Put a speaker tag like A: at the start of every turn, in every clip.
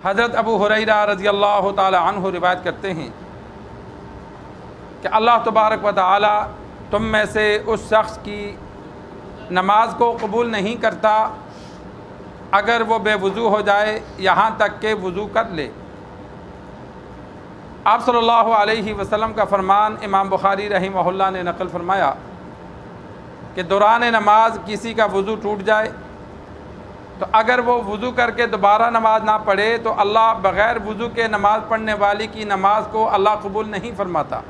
A: حضرت ابو ہریرہ رضی اللہ تعالی عنہ روایت کرتے ہیں کہ اللہ تبارک و تعالی تم میں سے اس شخص کی نماز کو قبول نہیں کرتا اگر وہ بے وضو ہو جائے یہاں تک کہ وضو کر لے۔ آپ صلی اللہ علیہ وسلم کا فرمان امام بخاری رحمہ اللہ نے نقل فرمایا کہ دوران نماز کسی کا وضو ٹوٹ جائے تو اگر وہ وضو کر کے دوبارہ نماز نہ پڑھے تو اللہ بغیر وضو کے نماز پڑھنے والی کی نماز کو اللہ قبول نہیں فرماتا۔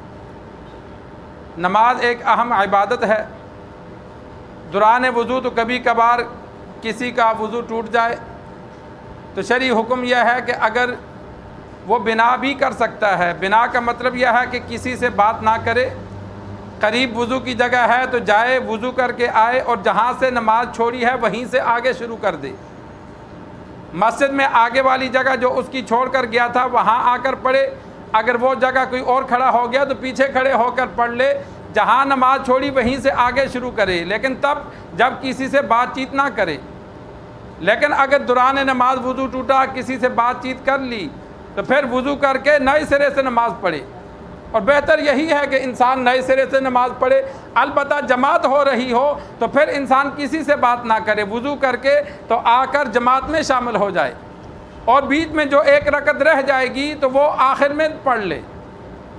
A: نماز ایک اہم عبادت ہے۔ دوران وضو تو کبھی کبھار کسی کا وضو ٹوٹ جائے تو شرعی حکم یہ ہے کہ اگر وہ بنا بھی کر سکتا ہے، بنا کا مطلب یہ ہے کہ کسی سے بات نہ کرے، قریب وضو کی جگہ ہے تو جائے، وضو کر کے آئے اور جہاں سے نماز چھوڑی ہے وہیں سے آگے شروع کر دے۔ مسجد میں آگے والی جگہ جو اس کی چھوڑ کر گیا تھا وہاں آ کر پڑھے، اگر وہ جگہ کوئی اور کھڑا ہو گیا تو پیچھے کھڑے ہو کر پڑھ لے، جہاں نماز چھوڑی وہیں سے آگے شروع کرے، لیکن تب جب کسی سے بات چیت نہ کرے۔ لیکن اگر دوران نماز وضو ٹوٹا، کسی سے بات چیت کر لی تو پھر وضو کر کے نئے سرے سے نماز پڑھے، اور بہتر یہی ہے کہ انسان نئے سرے سے نماز پڑھے۔ البتہ جماعت ہو رہی ہو تو پھر انسان کسی سے بات نہ کرے، وضو کر کے تو آ کر جماعت میں شامل ہو جائے، اور بیچ میں جو ایک رکعت رہ جائے گی تو وہ آخر میں پڑھ لے۔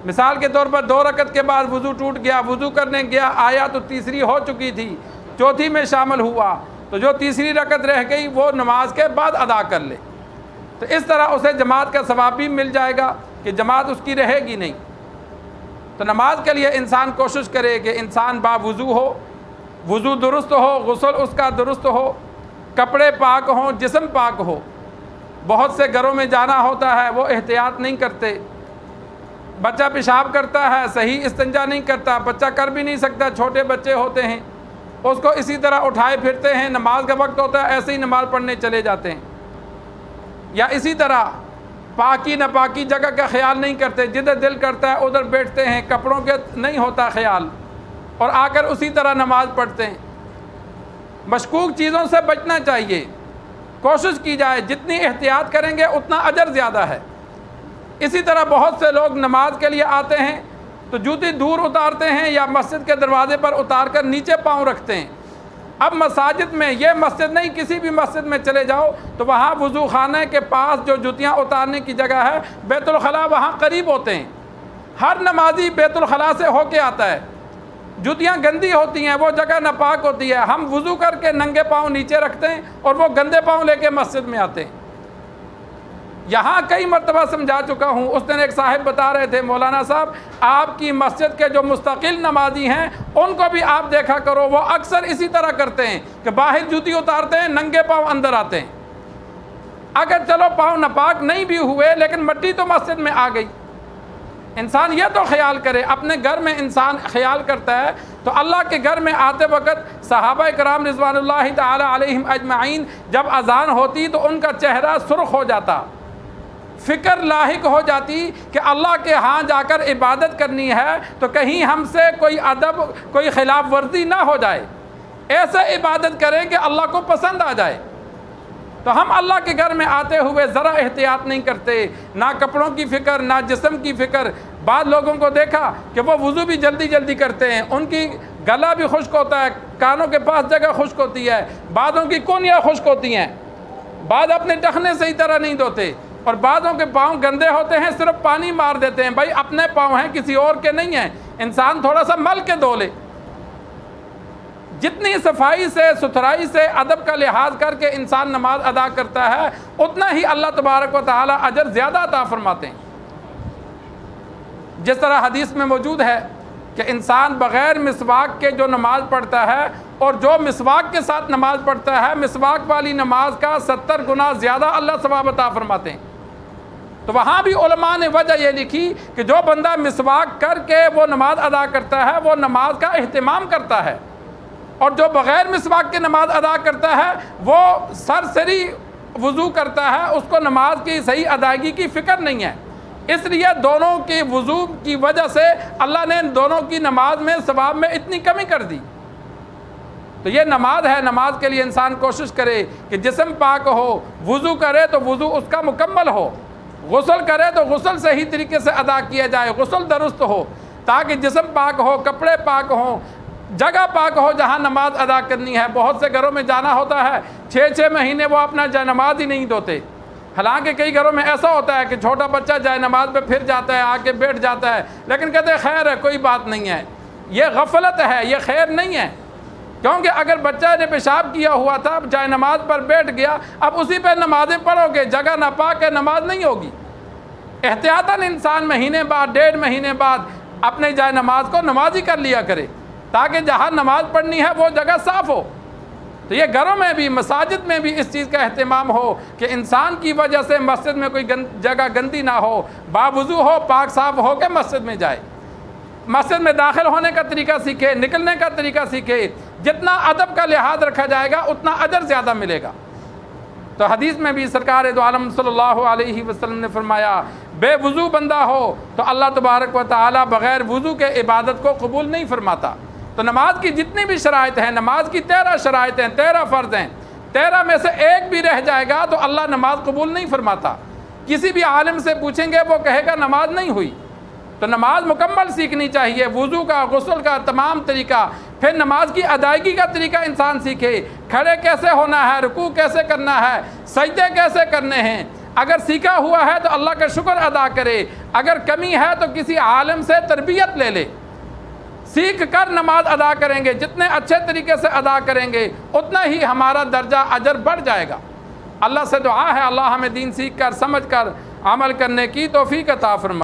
A: مثال کے طور پر 2 رکعت کے بعد وضو ٹوٹ گیا، وضو کرنے گیا، آیا تو تیسری ہو چکی تھی، چوتھی میں شامل ہوا تو جو تیسری رکعت رہ گئی وہ نماز کے بعد ادا کر لے، تو اس طرح اسے جماعت کا ثواب بھی مل جائے گا کہ جماعت اس کی رہے گی نہیں۔ تو نماز کے لیے انسان کوشش کرے کہ انسان باوضو ہو، وضو درست ہو، غسل اس کا درست ہو، کپڑے پاک ہوں، جسم پاک ہو۔ بہت سے گھروں میں جانا ہوتا ہے وہ احتیاط نہیں کرتے، بچہ پیشاب کرتا ہے صحیح استنجا نہیں کرتا، بچہ کر بھی نہیں سکتا، چھوٹے بچے ہوتے ہیں اس کو اسی طرح اٹھائے پھرتے ہیں، نماز کا وقت ہوتا ہے ایسے ہی نماز پڑھنے چلے جاتے ہیں۔ یا اسی طرح پاکی ناپاکی جگہ کا خیال نہیں کرتے، جدھر دل کرتا ہے ادھر بیٹھتے ہیں، کپڑوں کے نہیں ہوتا خیال، اور آ کر اسی طرح نماز پڑھتے ہیں۔ مشکوک چیزوں سے بچنا چاہیے، کوشش کی جائے جتنی احتیاط کریں گے اتنا اجر زیادہ ہے۔ اسی طرح بہت سے لوگ نماز کے لیے آتے ہیں تو جوتی دور اتارتے ہیں یا مسجد کے دروازے پر اتار کر نیچے پاؤں رکھتے ہیں۔ اب مساجد میں، یہ مسجد نہیں کسی بھی مسجد میں چلے جاؤ تو وہاں وضو خانے کے پاس جو جوتیاں اتارنے کی جگہ ہے بیت الخلاء وہاں قریب ہوتے ہیں، ہر نمازی بیت الخلاء سے ہو کے آتا ہے، جوتیاں گندی ہوتی ہیں، وہ جگہ ناپاک ہوتی ہے، ہم وضو کر کے ننگے پاؤں نیچے رکھتے ہیں اور وہ گندے پاؤں لے کے مسجد میں آتے ہیں۔ یہاں کئی مرتبہ سمجھا چکا ہوں، اس دن ایک صاحب بتا رہے تھے مولانا صاحب آپ کی مسجد کے جو مستقل نمازی ہیں ان کو بھی آپ دیکھا کرو، وہ اکثر اسی طرح کرتے ہیں کہ باہر جوتی اتارتے ہیں، ننگے پاؤں اندر آتے ہیں۔ اگر چلو پاؤں ناپاک نہیں بھی ہوئے لیکن مٹی تو مسجد میں آ گئی۔ انسان یہ تو خیال کرے، اپنے گھر میں انسان خیال کرتا ہے تو اللہ کے گھر میں آتے وقت صحابہ کرام رضوان اللہ تعالی علیہم اجمعین جب اذان ہوتی تو ان کا چہرہ سرخ ہو جاتا، فکر لاحق ہو جاتی کہ اللہ کے ہاں جا کر عبادت کرنی ہے تو کہیں ہم سے کوئی ادب، کوئی خلاف ورزی نہ ہو جائے، ایسے عبادت کریں کہ اللہ کو پسند آ جائے۔ تو ہم اللہ کے گھر میں آتے ہوئے ذرا احتیاط نہیں کرتے، نہ کپڑوں کی فکر، نہ جسم کی فکر۔ بعض لوگوں کو دیکھا کہ وہ وضو بھی جلدی جلدی کرتے ہیں، ان کی گلا بھی خشک ہوتا ہے، کانوں کے پاس جگہ خشک ہوتی ہے، بعضوں کی کونیاں خشک ہوتی ہیں، بعض اپنے ٹخنے صحیح طرح نہیں دھوتے، اور بعضوں کے پاؤں گندے ہوتے ہیں صرف پانی مار دیتے ہیں۔ بھائی اپنے پاؤں ہیں کسی اور کے نہیں ہیں، انسان تھوڑا سا مل کے دھو لے۔ جتنی صفائی سے، ستھرائی سے، ادب کا لحاظ کر کے انسان نماز ادا کرتا ہے اتنا ہی اللہ تبارک و تعالی اجر زیادہ عطا فرماتے ہیں۔ جس طرح حدیث میں موجود ہے کہ انسان بغیر مسواک کے جو نماز پڑھتا ہے اور جو مسواک کے ساتھ نماز پڑھتا ہے، مسواک والی نماز کا 70 گنا زیادہ اللہ ثواب عطا فرماتے ہیں۔ تو وہاں بھی علماء نے وجہ یہ لکھی کہ جو بندہ مسواک کر کے وہ نماز ادا کرتا ہے وہ نماز کا اہتمام کرتا ہے، اور جو بغیر مسواک کے نماز ادا کرتا ہے وہ سرسری وضو کرتا ہے، اس کو نماز کی صحیح ادائیگی کی فکر نہیں ہے۔ اس لیے دونوں کی وضو کی وجہ سے اللہ نے دونوں کی نماز میں ثواب میں اتنی کمی کر دی۔ تو یہ نماز ہے. نماز کے لیے انسان کوشش کرے کہ جسم پاک ہو, وضو کرے تو وضو اس کا مکمل ہو, غسل کرے تو غسل صحیح طریقے سے ادا کیا جائے, غسل درست ہو, تاکہ جسم پاک ہو, کپڑے پاک ہوں, جگہ پاک ہو جہاں نماز ادا کرنی ہے. بہت سے گھروں میں جانا ہوتا ہے 6 مہینے وہ اپنا جائے نماز ہی نہیں دھوتے. حالانکہ کئی گھروں میں ایسا ہوتا ہے کہ چھوٹا بچہ جائے نماز پہ پھر جاتا ہے, آ کے بیٹھ جاتا ہے, لیکن کہتے ہیں خیر ہے, کوئی بات نہیں ہے. یہ غفلت ہے, یہ خیر نہیں ہے. کیونکہ اگر بچہ نے پیشاب کیا ہوا تھا, جائے نماز پر بیٹھ گیا, اب اسی پہ نمازیں پڑھو گے, جگہ ناپاک ہے, نماز نہیں ہوگی. احتیاطاً انسان مہینے بعد 1.5 مہینے بعد اپنے جائے نماز کو نمازی کر لیا کرے, تاکہ جہاں نماز پڑھنی ہے وہ جگہ صاف ہو. تو یہ گھروں میں بھی, مساجد میں بھی اس چیز کا اہتمام ہو کہ انسان کی وجہ سے مسجد میں کوئی جگہ گندی نہ ہو, باوضو ہو, پاک صاف ہو کے مسجد میں جائے. مسجد میں داخل ہونے کا طریقہ سیکھے, نکلنے کا طریقہ سیکھے. جتنا ادب کا لحاظ رکھا جائے گا اتنا اجر زیادہ ملے گا. تو حدیث میں بھی سرکار دو عالم صلی اللہ علیہ وسلم نے فرمایا, بے وضو بندہ ہو تو اللہ تبارک و تعالی بغیر وضو کے عبادت کو قبول نہیں فرماتا. تو نماز کی جتنی بھی شرائط ہیں, نماز کی 13 شرائط ہیں, 13 فرض ہیں, 13 میں سے ایک بھی رہ جائے گا تو اللہ نماز قبول نہیں فرماتا. کسی بھی عالم سے پوچھیں گے وہ کہے گا نماز نہیں ہوئی. تو نماز مکمل سیکھنی چاہیے, وضو کا, غسل کا تمام طریقہ, پھر نماز کی ادائیگی کا طریقہ انسان سیکھے. کھڑے کیسے ہونا ہے, رکوع کیسے کرنا ہے, سجدے کیسے کرنے ہیں. اگر سیکھا ہوا ہے تو اللہ کا شکر ادا کرے, اگر کمی ہے تو کسی عالم سے تربیت لے لے. سیکھ کر نماز ادا کریں گے, جتنے اچھے طریقے سے ادا کریں گے اتنا ہی ہمارا درجہ اجر بڑھ جائے گا. اللہ سے دعا ہے اللہ ہمیں دین سیکھ کر, سمجھ کر عمل کرنے کی توفیق عطا فرمائے.